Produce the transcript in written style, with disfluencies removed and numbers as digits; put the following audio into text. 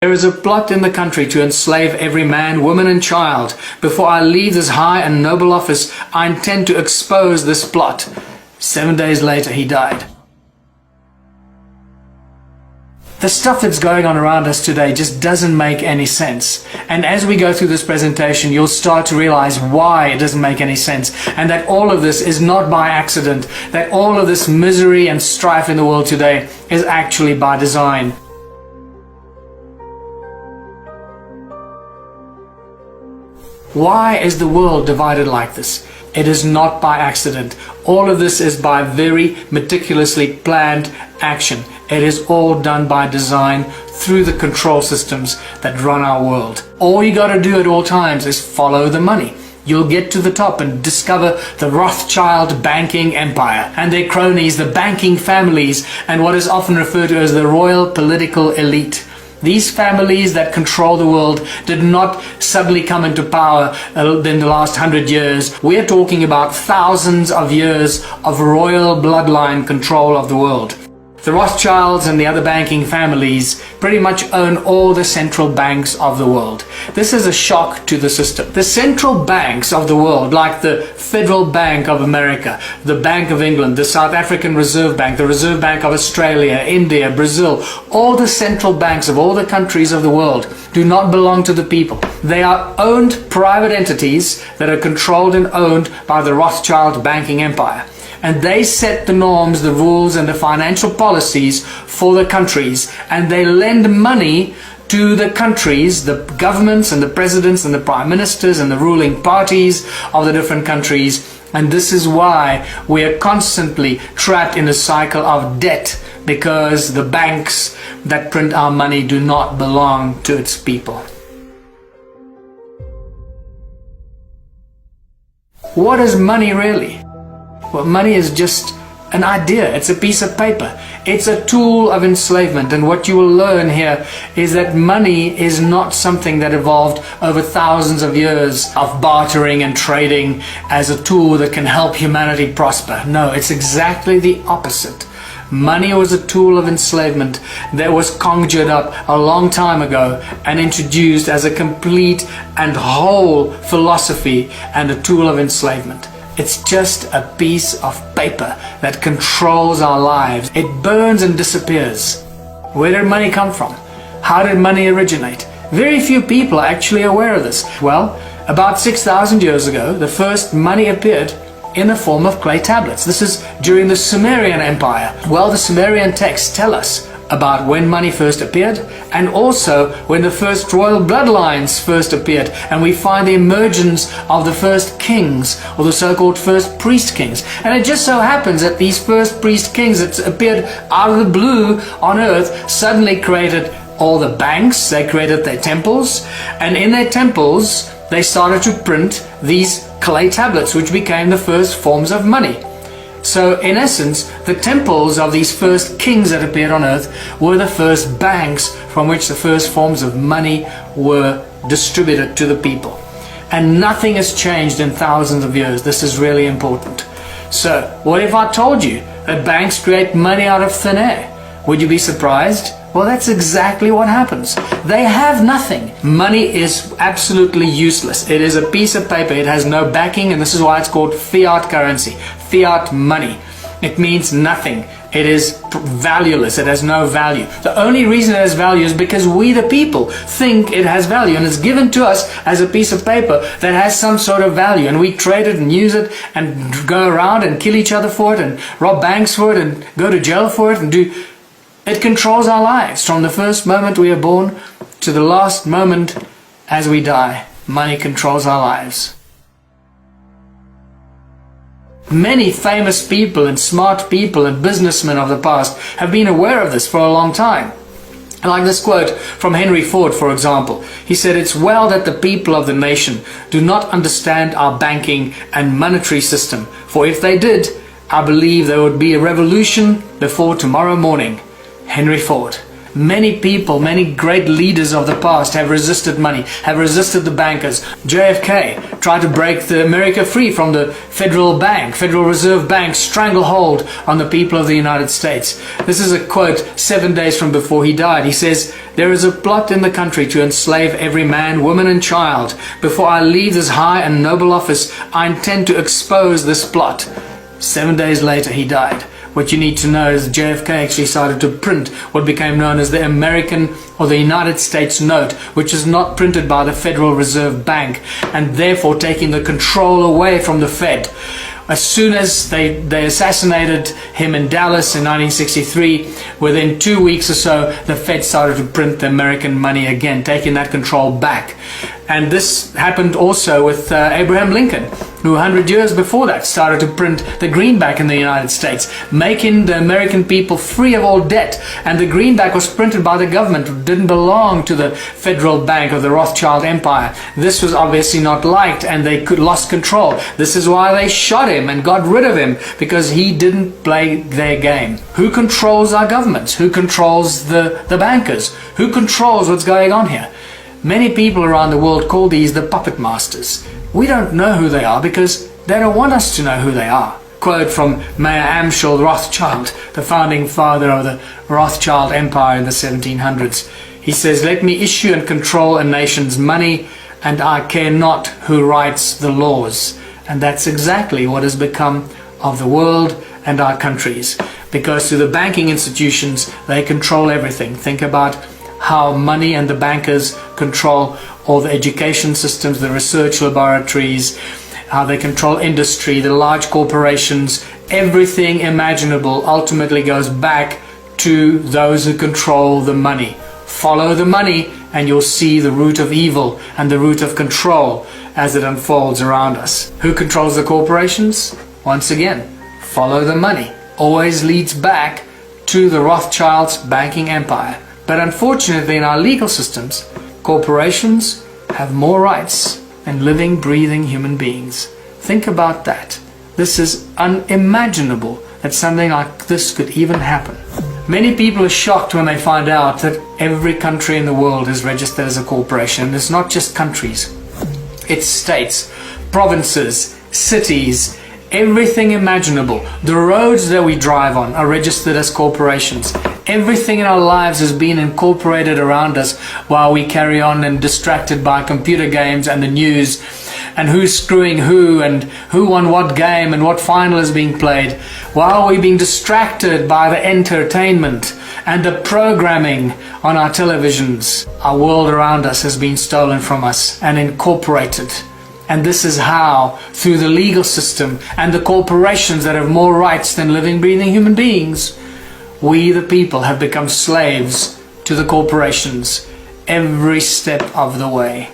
There is a plot in the country to enslave every man, woman and child. Before I leave this high and noble office, I intend to expose this plot. 7 days later, he died. The stuff that's going on around us today just doesn't make any sense. And as we go through this presentation, you'll start to realize why it doesn't make any sense. And that all of this is not by accident. That all of this misery and strife in the world today is actually by design. Why is the world divided like this? It is not by accident. All of this is by very meticulously planned action. It is all done by design through the control systems that run our world. All you got to do at all times is follow the money. You'll get to the top and discover the Rothschild banking empire and their cronies, the banking families, and what is often referred to as the royal political elite. These families that control the world did not suddenly come into power in the last 100 years. We're talking about thousands of years of royal bloodline control of the world. The Rothschilds and the other banking families pretty much own all the central banks of the world. This is a shock to the system. The central banks of the world, like the Federal Bank of America, the Bank of England, the South African Reserve Bank, the Reserve Bank of Australia, India, Brazil, all the central banks of all the countries of the world do not belong to the people. They are owned private entities that are controlled and owned by the Rothschild banking empire. And they set the norms, the rules and the financial policies for the countries, and they lend money to the countries, the governments and the presidents and the prime ministers and the ruling parties of the different countries. And this is why we are constantly trapped in a cycle of debt, because the banks that print our money do not belong to its people. What is money really? Well, money is just an idea. It's a piece of paper. It's a tool of enslavement. And what you will learn here is that money is not something that evolved over thousands of years of bartering and trading as a tool that can help humanity prosper. No, it's exactly the opposite. Money was a tool of enslavement that was conjured up a long time ago and introduced as a complete and whole philosophy and a tool of enslavement. It's just a piece of paper that controls our lives. It burns and disappears. Where did money come from? How did money originate? Very few people are actually aware of this. Well, about 6,000 years ago, the first money appeared in the form of clay tablets. This is during the Sumerian Empire. Well, the Sumerian texts tell us about when money first appeared, and also when the first royal bloodlines first appeared, and we find the emergence of the first kings, or the so-called first priest kings. And it just so happens that these first priest kings that appeared out of the blue on earth suddenly created all the banks, they created their temples, and in their temples they started to print these clay tablets, which became the first forms of money. So in essence, the temples of these first kings that appeared on earth were the first banks from which the first forms of money were distributed to the people. And nothing has changed in thousands of years. This is really important. So what if I told you that banks create money out of thin air? Would you be surprised? Well, that's exactly what happens. They have nothing. Money is absolutely useless. It is a piece of paper. It has no backing, and this is why it's called fiat currency, fiat money. It means nothing. It is valueless. It has no value. The only reason it has value is because we, the people, think it has value, and it's given to us as a piece of paper that has some sort of value, and we trade it and use it and go around and kill each other for it and rob banks for it and go to jail for it and do... It controls our lives from the first moment we are born to the last moment as we die. Money controls our lives. Many famous people and smart people and businessmen of the past have been aware of this for a long time. Like this quote from Henry Ford, for example. He said, "It's well that the people of the nation do not understand our banking and monetary system, for if they did, I believe there would be a revolution before tomorrow morning." Henry Ford. Many people, many great leaders of the past have resisted money, have resisted the bankers. JFK tried to break America free from the Federal Reserve Bank stranglehold on the people of the United States. This is a quote 7 days from before he died. He says, "There is a plot in the country to enslave every man, woman and child. Before I leave this high and noble office, I intend to expose this plot." 7 days later he died. What you need to know is JFK actually started to print what became known as the American or the United States note, which is not printed by the Federal Reserve Bank, and therefore taking the control away from the Fed. As soon as they assassinated him in Dallas in 1963, within 2 weeks or so, the Fed started to print the American money again, taking that control back. And this happened also with Abraham Lincoln, who 100 years before that started to print the greenback in the United States, making the American people free of all debt. And the greenback was printed by the government. It didn't belong to the Federal Bank or the Rothschild Empire. This was obviously not liked, and they lost control. This is why they shot him and got rid of him, because he didn't play their game. Who controls our governments? Who controls the bankers? Who controls what's going on here? Many people around the world call these the puppet masters. We don't know who they are because they don't want us to know who they are. Quote from Mayer Amschel Rothschild, the founding father of the Rothschild Empire in the 1700s. He says, "Let me issue and control a nation's money, and I care not who writes the laws." And that's exactly what has become of the world and our countries. Because through the banking institutions, they control everything. Think about how money and the bankers control all the education systems, the research laboratories, how they control industry, the large corporations. Everything imaginable ultimately goes back to those who control the money. Follow the money and you'll see the root of evil and the root of control as it unfolds around us. Who controls the corporations? Once again, follow the money. Always leads back to the Rothschilds' banking empire. But unfortunately, in our legal systems, corporations have more rights than living, breathing human beings. Think about that. This is unimaginable that something like this could even happen. Many people are shocked when they find out that every country in the world is registered as a corporation. And it's not just countries. It's states, provinces, cities, everything imaginable. The roads that we drive on are registered as corporations. Everything in our lives has been incorporated around us while we carry on and distracted by computer games and the news and who's screwing who and who won what game and what final is being played. While we're being distracted by the entertainment and the programming on our televisions, our world around us has been stolen from us and incorporated. And this is how, through the legal system and the corporations that have more rights than living, breathing human beings, we the people have become slaves to the corporations every step of the way.